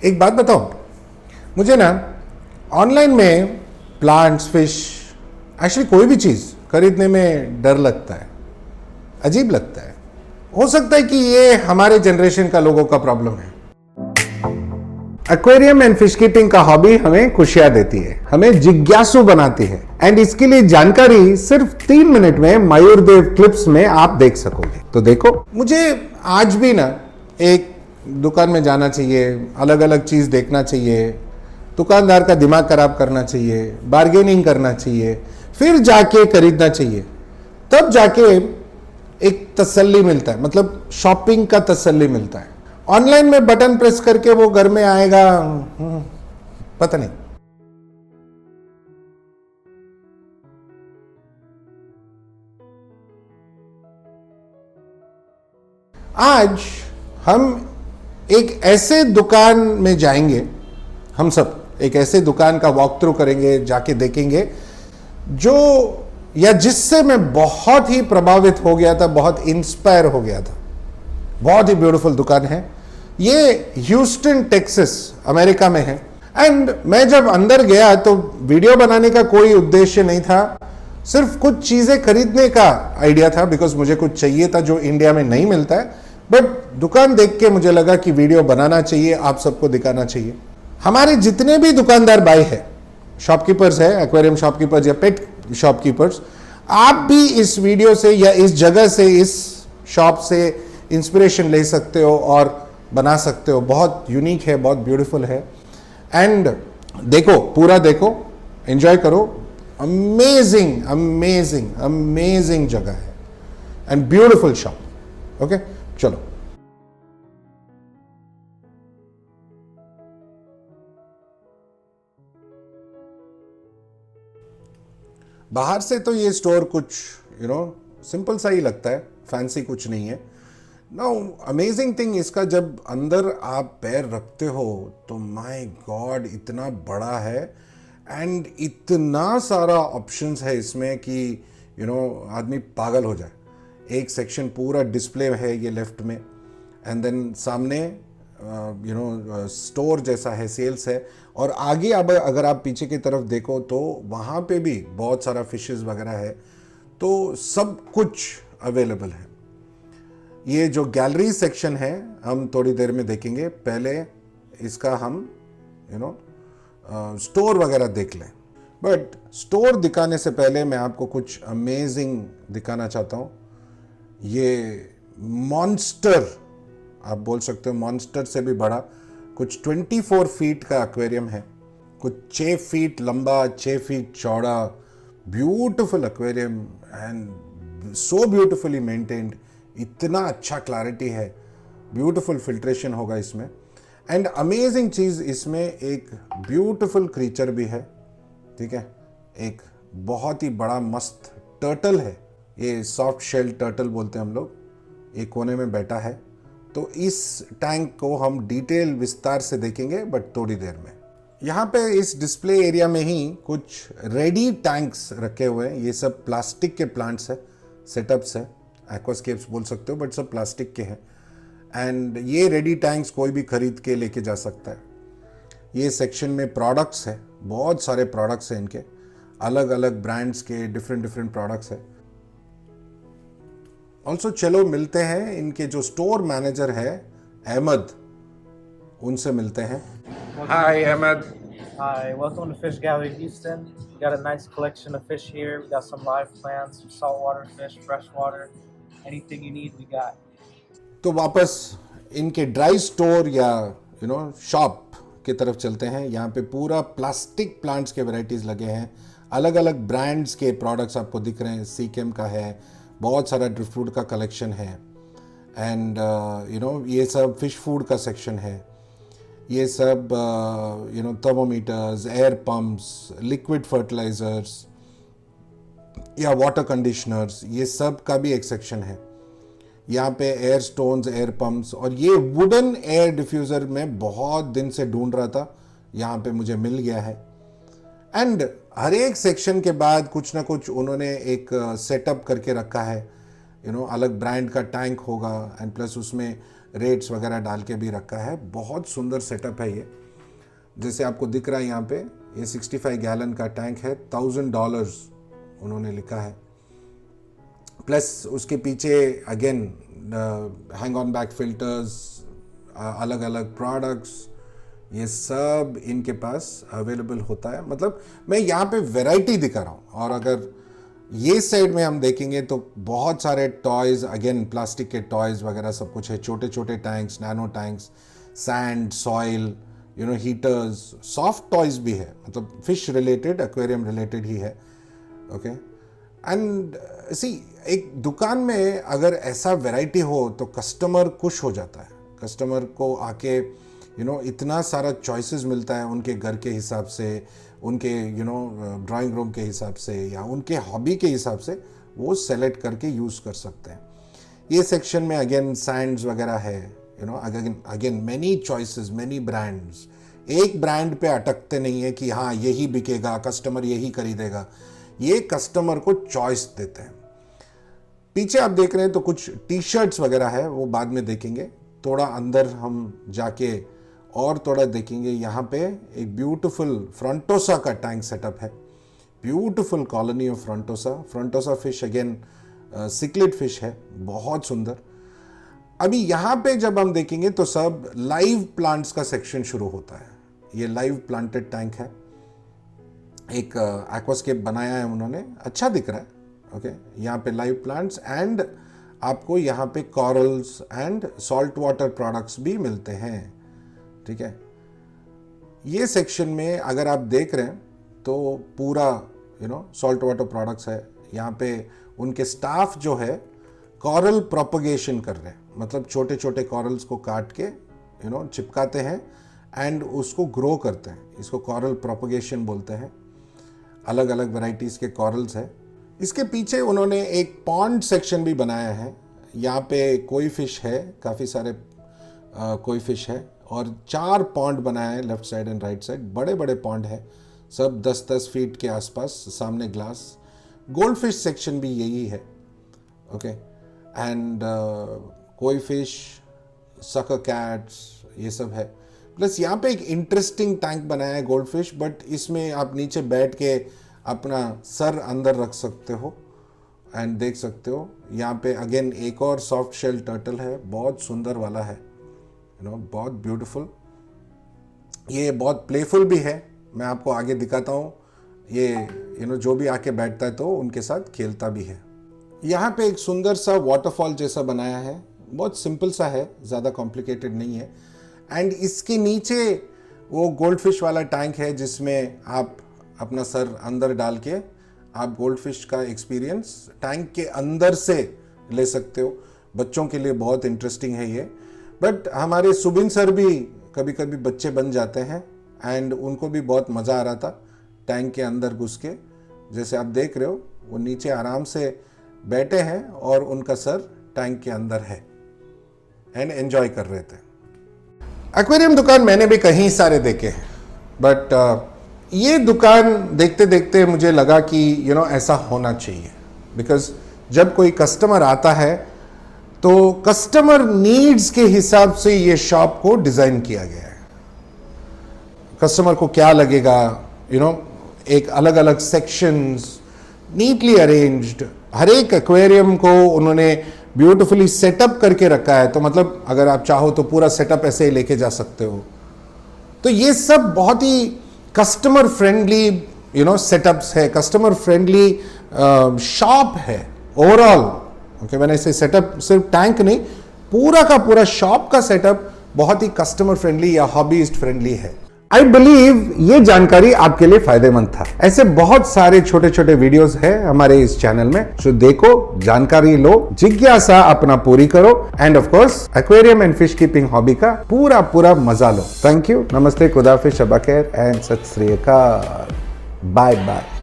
एक बात बताओ, मुझे ना ऑनलाइन में प्लांट्स, फिश, एक्चुअली कोई भी चीज़ खरीदने में डर लगता है, अजीब लगता है। हो सकता है कि ये हमारे जनरेशन का लोगों का प्रॉब्लम है। एक्वेरियम एंड फिश कीपिंग का हॉबी हमें खुशियां देती है, हमें जिज्ञासु बनाती है, एंड इसके लिए जानकारी सिर्फ 3 मिनट में मयूरदेव क्लिप्स में आप देख सकोगे। तो देखो, मुझे आज भी ना एक दुकान में जाना चाहिए, अलग अलग चीज देखना चाहिए, दुकानदार का दिमाग खराब करना चाहिए, बार्गेनिंग करना चाहिए, फिर जाके खरीदना चाहिए, तब जाके एक तसल्ली मिलता है, मतलब शॉपिंग का तसल्ली मिलता है। ऑनलाइन में बटन प्रेस करके वो घर में आएगा, पता नहीं। आज हम एक ऐसे दुकान में जाएंगे, हम सब एक ऐसे दुकान का वॉक थ्रू करेंगे, जाके देखेंगे जो या जिससे मैं बहुत ही प्रभावित हो गया था, बहुत इंस्पायर हो गया था। बहुत ही ब्यूटीफुल दुकान है ये, ह्यूस्टन टेक्सास अमेरिका में है। एंड मैं जब अंदर गया तो वीडियो बनाने का कोई उद्देश्य नहीं था, सिर्फ कुछ चीजें खरीदने का आइडिया था, बिकॉज मुझे कुछ चाहिए था जो इंडिया में नहीं मिलता है। बट दुकान देख के मुझे लगा कि वीडियो बनाना चाहिए, आप सबको दिखाना चाहिए। हमारे जितने भी दुकानदार भाई है, शॉपकीपर्स है, एक्वेरियम शॉपकीपर्स या पेट शॉपकीपर्स, आप भी इस वीडियो से या इस जगह से, इस शॉप से इंस्पिरेशन ले सकते हो और बना सकते हो। बहुत यूनिक है, बहुत ब्यूटीफुल है। एंड देखो, पूरा देखो, एंजॉय करो। अमेजिंग अमेजिंग अमेजिंग जगह है एंड ब्यूटीफुल शॉप। ओके, चलो। बाहर से तो ये स्टोर कुछ सिंपल सा ही लगता है, फैंसी कुछ नहीं है। नाउ अमेजिंग थिंग इसका, जब अंदर आप पैर रखते हो तो माय गॉड इतना बड़ा है एंड इतना सारा ऑप्शंस है इसमें कि आदमी पागल हो जाए। एक सेक्शन पूरा डिस्प्ले है ये लेफ्ट में, एंड देन सामने स्टोर जैसा है, सेल्स है, और आगे अब अगर आप पीछे की तरफ देखो तो वहाँ पे भी बहुत सारा फिशेस वगैरह है, तो सब कुछ अवेलेबल है। ये जो गैलरी सेक्शन है हम थोड़ी देर में देखेंगे, पहले इसका हम स्टोर वगैरह देख लें। बट स्टोर दिखाने से पहले मैं आपको कुछ अमेजिंग दिखाना चाहता हूँ। ये मॉन्स्टर, आप बोल सकते हो मॉन्स्टर से भी बड़ा, कुछ 24 फीट का एक्वेरियम है, कुछ 6 फीट लंबा, 6 फीट चौड़ा, beautiful aquarium and so beautifully maintained. इतना अच्छा क्लैरिटी है, ब्यूटिफुल फिल्ट्रेशन होगा इसमें। एंड अमेजिंग चीज, इसमें एक ब्यूटिफुल क्रीचर भी है, ठीक है, एक बहुत ही बड़ा मस्त टर्टल है। ये सॉफ्ट शेल टर्टल बोलते हैं हम लोग, एक कोने में बैठा है। तो इस टैंक को हम डिटेल विस्तार से देखेंगे बट थोड़ी देर में। यहाँ पे इस डिस्प्ले एरिया में ही कुछ रेडी टैंक्स रखे हुए हैं। ये सब प्लास्टिक के प्लांट्स है, सेटअप्स है, एक्वास्केप्स बोल सकते हो, बट सब प्लास्टिक के हैं। एंड ये रेडी टैंक्स कोई भी खरीद के लेके जा सकता है। ये सेक्शन में प्रोडक्ट्स है, बहुत सारे प्रोडक्ट्स हैं इनके, अलग अलग ब्रांड्स के डिफरेंट डिफरेंट प्रोडक्ट्स है। ऑल्सो चलो मिलते हैं इनके जो स्टोर मैनेजर है अहमद, उनसे मिलते हैं। हाय Ahmad. Hi, welcome to Fish Gallery Houston. We got a nice collection of fish here. We got some live plants, some saltwater fish, freshwater, anything you need, we got. तो वापस इनके ड्राई स्टोर या shop की तरफ चलते हैं। यहाँ पे पूरा प्लास्टिक प्लांट्स के वैरायटीज लगे हैं, अलग अलग ब्रांड्स के प्रोडक्ट्स आपको दिख रहे हैं। सीकेम का है, बहुत सारा ड्रिफ्टवुड का कलेक्शन है, एंड ये सब फिश फूड का सेक्शन है। ये सब thermometers, air pumps, liquid fertilizers या वाटर कंडीशनर्स, ये सब का भी एक सेक्शन है। यहाँ पे एयर स्टोन्स, एयर पंप्स, और ये वुडन एयर डिफ्यूज़र में बहुत दिन से ढूंढ रहा था, यहाँ पे मुझे मिल गया है। एंड हर एक सेक्शन के बाद कुछ ना कुछ उन्होंने एक सेटअप करके रखा है। अलग ब्रांड का टैंक होगा, एंड प्लस उसमें रेट्स वगैरह डाल के भी रखा है। बहुत सुंदर सेटअप है ये। जैसे आपको दिख रहा है यहाँ पे, ये 65 गैलन का टैंक है, $1000 उन्होंने लिखा है। प्लस उसके पीछे again hang on back filters, अलग अलग प्रोडक्ट्स, ये सब इनके पास अवेलेबल होता है। मतलब मैं यहाँ पे वैरायटी दिखा रहा हूँ। और अगर ये साइड में हम देखेंगे तो बहुत सारे टॉयज़, अगेन प्लास्टिक के टॉयज़ वगैरह सब कुछ है, छोटे छोटे tanks, nano tanks, sand, soil, heaters, soft toys भी है, मतलब फिश रिलेटेड, एक्वेरियम रिलेटेड ही है। ओके, एंड सी, एक दुकान में अगर ऐसा वैरायटी हो तो कस्टमर खुश हो जाता है। कस्टमर को आके इतना सारा चॉइसेस मिलता है उनके घर के हिसाब से, उनके ड्राइंग रूम के हिसाब से, या उनके हॉबी के हिसाब से वो सेलेक्ट करके यूज़ कर सकते हैं। ये सेक्शन में अगेन सैंड्स वगैरह है, again many choices, many brands. एक ब्रांड पे अटकते नहीं है कि हाँ यही बिकेगा, कस्टमर यही खरीदेगा। ये कस्टमर को चॉइस देते हैं। पीछे आप देख रहे हैं तो कुछ टी शर्ट्स वगैरह है, वो बाद में देखेंगे। थोड़ा अंदर हम जाके और थोड़ा देखेंगे। यहाँ पे एक ब्यूटीफुल फ्रंटोसा का टैंक सेटअप है, beautiful colony of frontosa. Frontosa fish again cichlid fish है, बहुत सुंदर। अभी यहाँ पे जब हम देखेंगे तो सब लाइव प्लांट्स का सेक्शन शुरू होता है। ये लाइव प्लांटेड टैंक है, एक एक्वास्केप बनाया है उन्होंने, अच्छा दिख रहा है। ओके, यहाँ पे लाइव प्लांट्स एंड आपको यहाँ पे corals and salt water products भी मिलते हैं। ठीक है, ये सेक्शन में अगर आप देख रहे हैं तो पूरा सॉल्ट वाटर प्रोडक्ट्स है। यहाँ पे उनके स्टाफ जो है कॉरल प्रोपगेशन कर रहे हैं, मतलब छोटे छोटे कॉरल्स को काट के चिपकाते हैं एंड उसको ग्रो करते हैं। इसको कॉरल प्रोपगेशन बोलते हैं। अलग अलग वैरायटीज़ के कॉरल्स है। इसके पीछे उन्होंने एक पॉन्ड सेक्शन भी बनाया है। यहाँ पे कोई फिश है, काफ़ी सारे कोई फिश है, और 4 पॉन्ड बनाया है left side and right side. बड़े बड़े पॉन्ड है, सब 10-10 फीट के आसपास, सामने ग्लास। गोल्ड फिश सेक्शन भी यही है। ओके, एंड कोई फिश, सकर कैट्स, ये सब है। प्लस यहाँ पे एक इंटरेस्टिंग टैंक बनाया है गोल्ड फिश, बट इसमें आप नीचे बैठ के अपना सर अंदर रख सकते हो एंड देख सकते हो। यहाँ पे अगेन एक और सॉफ्ट शेल टर्टल है, बहुत सुंदर वाला है, बहुत ब्यूटीफुल। ये बहुत प्लेफुल भी है, मैं आपको आगे दिखाता हूँ। ये जो भी आके बैठता है तो उनके साथ खेलता भी है। यहाँ पे एक सुंदर सा वाटरफॉल जैसा बनाया है, बहुत सिंपल सा है, ज़्यादा कॉम्प्लिकेटेड नहीं है। एंड इसके नीचे वो गोल्ड फिश वाला टैंक है जिसमें आप अपना सर अंदर डाल के आप गोल्ड फिश का एक्सपीरियंस टैंक के अंदर से ले सकते हो। बच्चों के लिए बहुत इंटरेस्टिंग है ये। बट हमारे सुबिन सर भी कभी कभी बच्चे बन जाते हैं एंड उनको भी बहुत मज़ा आ रहा था टैंक के अंदर घुस के। जैसे आप देख रहे हो वो नीचे आराम से बैठे हैं और उनका सर टैंक के अंदर है एंड एंजॉय कर रहे थे। एक्वेरियम दुकान मैंने भी कहीं सारे देखे हैं, बट ये दुकान देखते देखते मुझे लगा कि ऐसा होना चाहिए। बिकॉज जब कोई कस्टमर आता है तो कस्टमर नीड्स के हिसाब से ये शॉप को डिज़ाइन किया गया है। कस्टमर को क्या लगेगा, एक अलग अलग सेक्शंस नीटली अरेंज्ड। हर एक एक्वेरियम को उन्होंने ब्यूटिफुली सेटअप करके रखा है। तो मतलब अगर आप चाहो तो पूरा सेटअप ऐसे ही लेके जा सकते हो। तो ये सब बहुत ही कस्टमर फ्रेंडली सेटअप्स है, कस्टमर फ्रेंडली शॉप है ओवरऑल। ओके, मैंने इसे सेटअप सिर्फ टैंक नहीं, पूरा का पूरा शॉप का सेटअप बहुत ही कस्टमर फ्रेंडली या हॉबीइस्ट फ्रेंडली है। आई बिलीव ये जानकारी आपके लिए फायदेमंद था। ऐसे बहुत सारे छोटे छोटे वीडियोस हैं हमारे इस चैनल में, जो देखो, जानकारी लो, जिज्ञासा अपना पूरी करो end of course aquarium and fish keeping hobby का पूरा मजा लो। थैंक यू, नमस्ते, खुदाफिज, शबा खैर एंड सत श्री अकाल, बाय बाय।